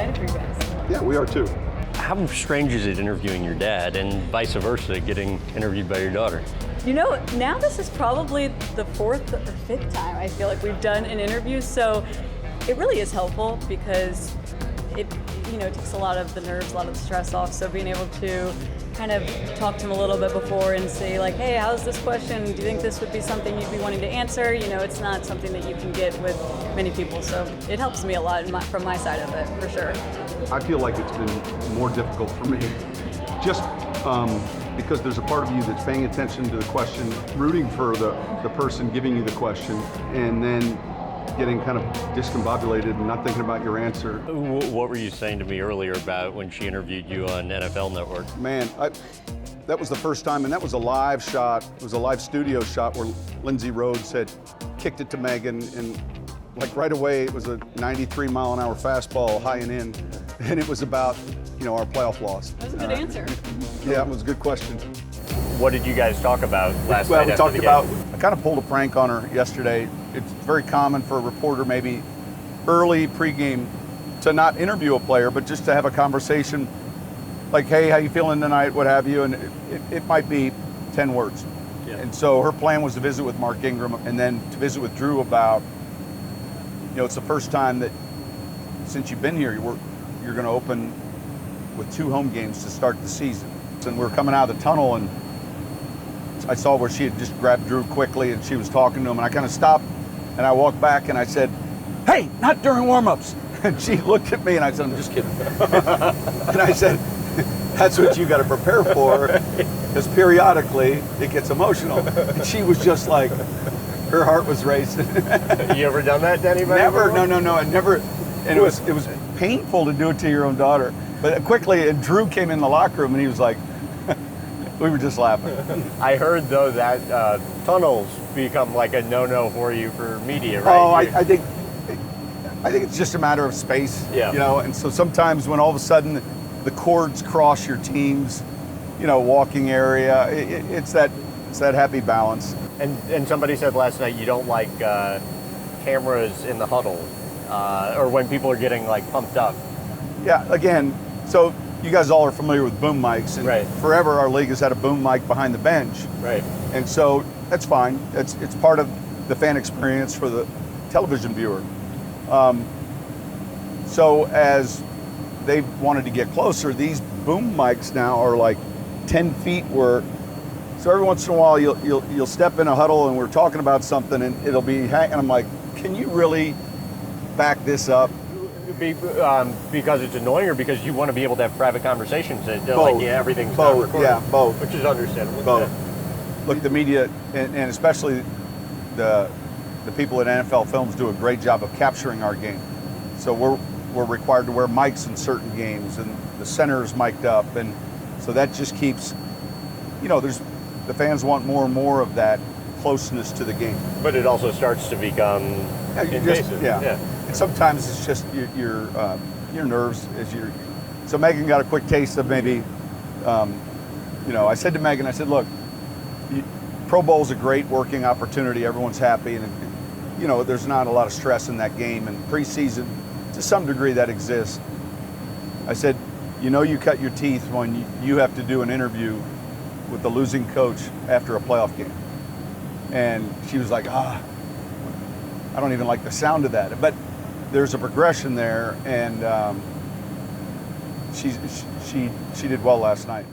excited for you guys. Yeah, we are too. How strange is it interviewing your dad and vice versa, getting interviewed by your daughter? You know, now this is probably the 4th or 5th time I feel like we've done an interview, so it really is helpful because it takes a lot of the nerves, a lot of the stress off. So being able to kind of talk to him a little bit before and say like, hey, how's this question? Do you think this would be something you'd be wanting to answer? You know, it's not something that you can get with many people. So it helps me a lot from my side of it, for sure. I feel like it's been more difficult for me, just because there's a part of you that's paying attention to the question, rooting for the person giving you the question, and then getting kind of discombobulated and not thinking about your answer. What were you saying to me earlier about when she interviewed you on NFL Network? Man, that was the first time, and that was a live shot. It was a live studio shot where Lindsey Rhodes had kicked it to Megan, and like right away it was a 93-mile-an-hour fastball, high and in, and it was about our playoff loss. That was a good answer. Yeah, it was a good question. What did you guys talk about last Well, night we after talked the about, game? I kind of pulled a prank on her yesterday. It's very common for a reporter maybe early pregame to not interview a player, but just to have a conversation like, hey, how you feeling tonight, what have you, and it might be 10 words. Yeah. And so her plan was to visit with Mark Ingram and then to visit with Drew about, it's the first time that since you've been here, you're going to open with 2 home games to start the season. And we're coming out of the tunnel, and I saw where she had just grabbed Drew quickly and she was talking to him, and I kind of stopped and I walked back and I said, hey, not during warmups. And she looked at me and I said, I'm just kidding. And I said, that's what you got to prepare for, because periodically it gets emotional. And she was just like, her heart was racing. You ever done that to anybody? Never, no, I never. And it was painful to do it to your own daughter. But quickly, and Drew came in the locker room and he was like, we were just laughing. I heard though that tunnels become like a no-no for you for media, right? Oh, I think it's just a matter of space. Yeah. And so sometimes when all of a sudden the cords cross your team's, walking area, it's that happy balance. And somebody said last night you don't like cameras in the huddle, or when people are getting like pumped up. Yeah, again, so you guys all are familiar with boom mics, and right. Forever our league has had a boom mic behind the bench. Right. And so that's fine. It's part of the fan experience for the television viewer. So as they wanted to get closer, these boom mics now are like 10 feet so every once in a while you'll step in a huddle and we're talking about something and it'll be and I'm like, can you really back this up? Because it's annoying, or because you want to be able to have private conversations that Both. everything's not recorded? Yeah, both. Which is understandable. Both. Look, the media and especially the people at NFL Films do a great job of capturing our game. So we're required to wear mics in certain games, and the center is mic'd up, and so that just keeps, the fans want more and more of that closeness to the game. But it also starts to become invasive. Yeah. And sometimes it's just your nerves so Megan got a quick taste of maybe, I said to Megan, I said, look, Pro Bowl's a great working opportunity. Everyone's happy, and there's not a lot of stress in that game, and preseason, to some degree that exists. I said, you cut your teeth when you have to do an interview with the losing coach after a playoff game. And she was like, I don't even like the sound of that. But there's a progression there, and she did well last night.